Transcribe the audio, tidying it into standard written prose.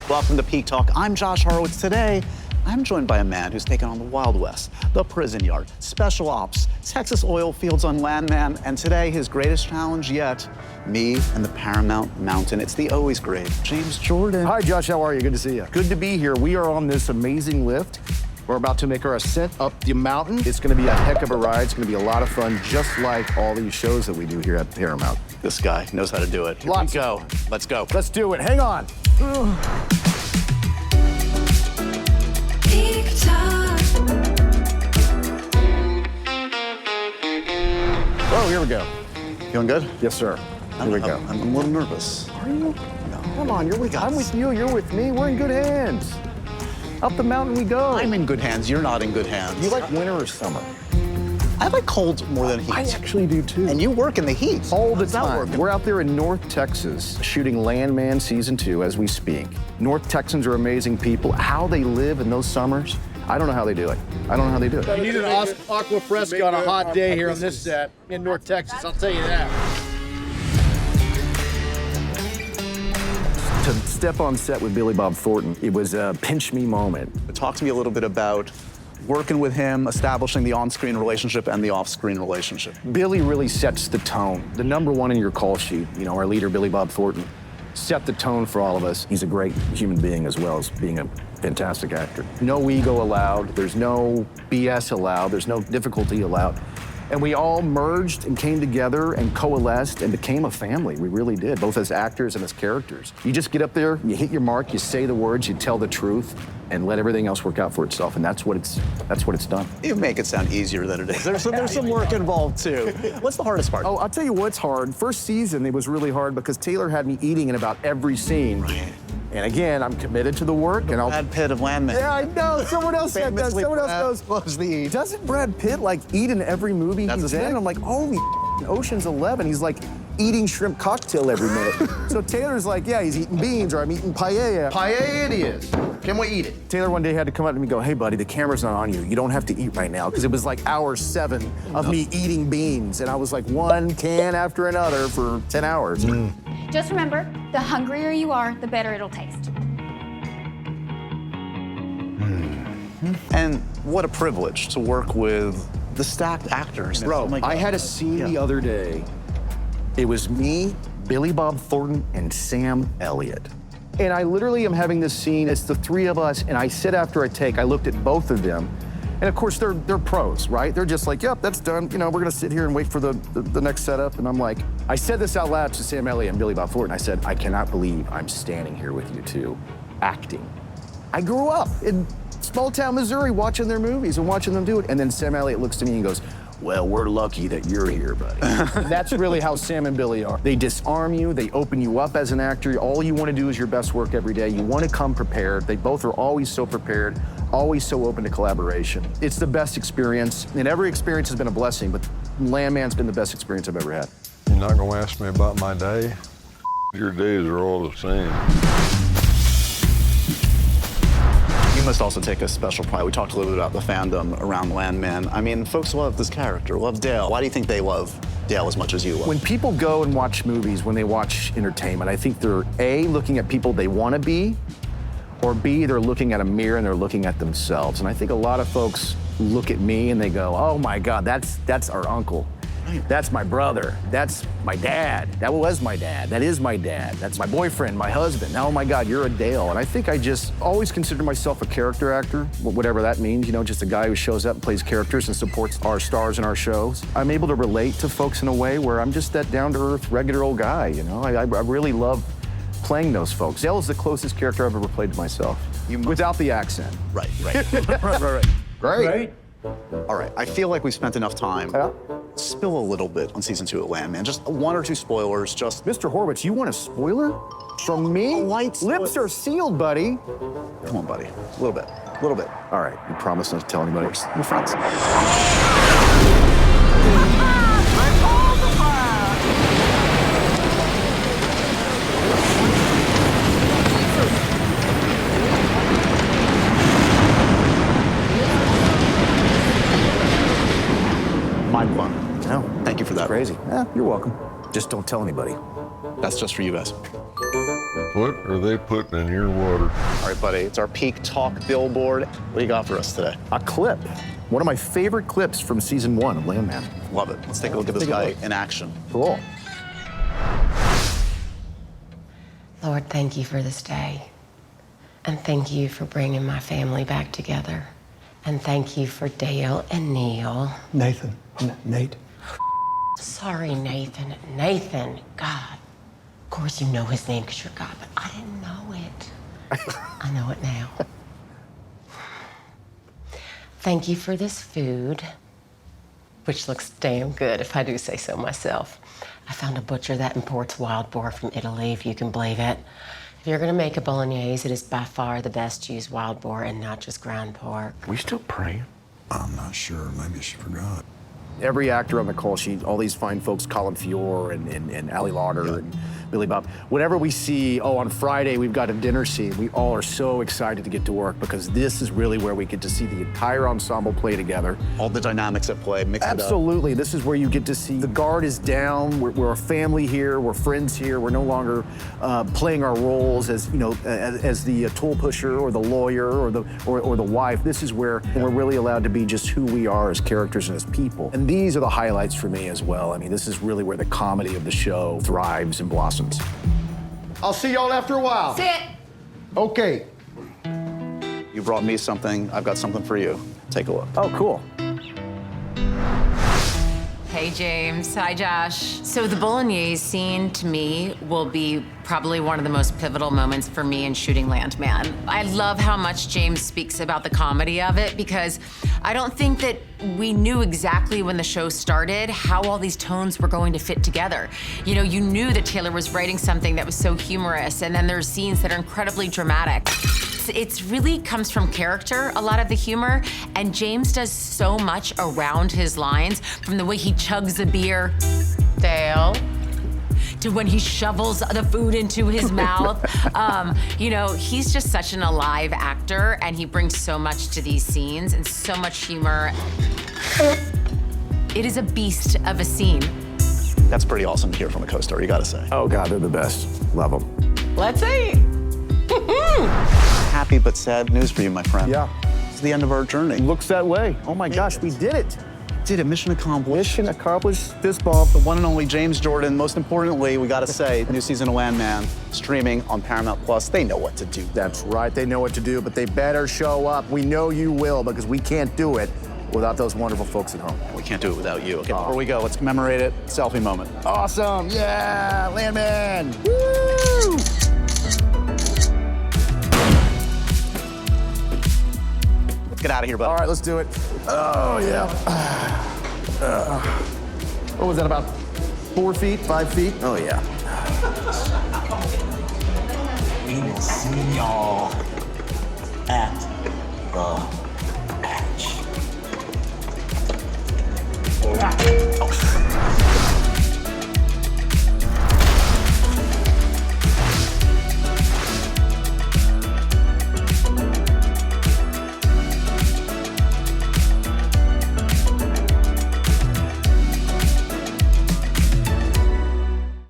Welcome to Peak Talk. I'm Josh Horowitz. Today, I'm joined by a man who's taken on the Wild West, the prison yard, special ops, Texas oil fields on Landman, and today, his greatest challenge yet, me and the Paramount Mountain. It's the always great James Jordan. Hi, Josh. How are you? Good to see you. Good to be here. We are on this amazing lift. We're about to make our ascent up the mountain. It's going to be a heck of a ride. It's going to be a lot of fun, just like all these shows that we do here at Paramount. This guy knows how to do it. Here we go. Let's go. Let's do it. Hang on. Peak Talk. Oh, here we go. Feeling good? Yes, sir. Here we go. I'm a little nervous. Are you? No. Come on, you're with. I'm with you. You're with me. We're in good hands. Up the mountain we go. I'm in good hands. You're not in good hands. You like winter or summer? I like cold more than heat. I actually do too. And you work in the heat. All the How's that time. working? We're out there in North Texas shooting Landman Season 2 as we speak. North Texans are amazing people. How they live in those summers, I don't know how they do it. I don't know how they do it. You need an aqua fresca on a hot day here on this set in North Texas, I'll tell you that. To step on set with Billy Bob Thornton, it was a pinch me moment. Talk to me a little bit about working with him, establishing the on-screen relationship and the off-screen relationship. Billy really sets the tone. The number one in your call sheet, you know, our leader, Billy Bob Thornton, set the tone for all of us. He's a great human being as well as being a fantastic actor. No ego allowed. There's no BS allowed. There's no difficulty allowed. And we all merged and came together and coalesced and became a family. We really did, both as actors and as characters. You just get up there, you hit your mark, you say the words, you tell the truth, and let everything else work out for itself. And that's what it's done. You make it sound easier than it is. There's some work involved too. What's the hardest part? Oh, I'll tell you what's hard. First season, it was really hard because Taylor had me eating in about every scene. Right. And again, I'm committed to the work, and I'll. Brad Pitt of Landman. Yeah, I know. Someone else said that. Someone else goes. Loves the eat. Doesn't Brad Pitt like eat in every movie That's he's his in? thing. I'm like, holy Ocean's 11. He's like eating shrimp cocktail every minute. So Taylor's like, yeah, he's eating beans, or I'm eating paella. Paella it is. Can we eat it? Taylor one day had to come up to me and go, hey, buddy, the camera's not on you. You don't have to eat right now. Because it was like hour 7 of me eating beans. And I was like one can after another for 10 hours. Just remember, the hungrier you are, the better it'll taste. And what a privilege to work with the stacked actors. Bro, Oh my God. I had a scene the other day. It was me, Billy Bob Thornton, and Sam Elliott. And I literally am having this scene. It's the three of us, and I said after I take, I looked at both of them. And of course, they're pros, right? They're just like, yep, that's done. You know, we're gonna sit here and wait for the next setup. And I'm like, I said this out loud to Sam Elliott and Billy Bob Thornton. I said, I cannot believe I'm standing here with you two, acting. I grew up in small town Missouri watching their movies and watching them do it. And then Sam Elliott looks to me and goes, well, we're lucky that you're here, buddy. That's really how Sam and Billy are. They disarm you, they open you up as an actor. All you want to do is your best work every day. You want to come prepared. They both are always so prepared, always so open to collaboration. It's the best experience, and every experience has been a blessing, but Landman's been the best experience I've ever had. You're not gonna ask me about my day? Your days are all the same. You must also take a special pride. We talked a little bit about the fandom around Landman. I mean, folks love this character, love Dale. Why do you think they love Dale as much as you love? When people go and watch movies, when they watch entertainment, I think they're A, looking at people they want to be, or B, they're looking at a mirror and they're looking at themselves. And I think a lot of folks look at me and they go, oh my God, that's our uncle. That's my brother. That's my dad. That was my dad. That is my dad. That's my boyfriend, my husband. Oh my God, you're a Dale. And I think I just always consider myself a character actor, whatever that means, you know, just a guy who shows up and plays characters and supports our stars in our shows. I'm able to relate to folks in a way where I'm just that down-to-earth, regular old guy, you know? I really love playing those folks. Dale is the closest character I've ever played to myself. Without the accent. Right. Right. Great. All right, I feel like we spent enough time. Yeah. Spill a little bit on season 2 of Landman. Just 1 or 2 spoilers, just... Mr. Horowitz, you want a spoiler? From me? Light spoiler. Lips are sealed, buddy. Come on, buddy. A little bit. All right, you promise not to tell anybody. We're friends. Mind blown. No. Thank you for that. Crazy. Yeah, you're welcome. Just don't tell anybody. That's just for you guys. What are they putting in your water? All right, buddy, it's our peak talk billboard. What do you got for us today? A clip. One of my favorite clips from season 1 of Landman. Love it. Let's take a look at this guy in action. Cool. Lord, thank you for this day. And thank you for bringing my family back together. And thank you for Dale and Neil. Nathan. Nate. Sorry, Nathan. Nathan, God. Of course you know his name because you're God, but I didn't know it. I know it now. Thank you for this food, which looks damn good, if I do say so myself. I found a butcher that imports wild boar from Italy, if you can believe it. If you're gonna make a bolognese, it is by far the best to use wild boar and not just ground pork. We still praying? I'm not sure. Maybe she forgot. Every actor on the call sheet, all these fine folks, Colin Fior and Ali Larter and Billy Bob, whenever we see, oh, on Friday we've got a dinner scene, we all are so excited to get to work because this is really where we get to see the entire ensemble play together. All the dynamics at play, mix it up. Absolutely. This is where you get to see the guard is down. We're a family here. We're friends here. We're no longer playing our roles as as the tool pusher or the lawyer or the wife. This is where we're really allowed to be just who we are as characters and as people. And these are the highlights for me as well. I mean, this is really where the comedy of the show thrives and blossoms. I'll see y'all after a while. Sit. Okay. You brought me something. I've got something for you. Take a look. Oh, cool. Hey, James. Hi, Josh. So the bolognese scene, to me, will be probably one of the most pivotal moments for me in shooting Landman. I love how much James speaks about the comedy of it because I don't think that we knew exactly when the show started how all these tones were going to fit together. You know, you knew that Taylor was writing something that was so humorous, and then there's scenes that are incredibly dramatic. It really comes from character, a lot of the humor, and James does so much around his lines, from the way he chugs a beer, Dale, to when he shovels the food into his mouth. He's just such an alive actor, and he brings so much to these scenes and so much humor. It is a beast of a scene. That's pretty awesome to hear from a co-star, you gotta say. Oh, God, they're the best. Love them. Let's eat. Happy but sad news for you, my friend. Yeah. It's the end of our journey. Looks that way. Oh, my gosh, we did it. Did it, mission accomplished. Mission accomplished. Fist bump. The one and only James Jordan. Most importantly, we gotta say, new season of Landman, streaming on Paramount Plus. They know what to do. That's right, they know what to do, but they better show up. We know you will because we can't do it without those wonderful folks at home. We can't do it without you. Okay, before we go, let's commemorate it. Selfie moment. Awesome, yeah, Landman. Woo! Let's get out of here, buddy. All right, let's do it. Oh, yeah. What was that, about 4 feet, 5 feet? Oh, yeah. We will see y'all at the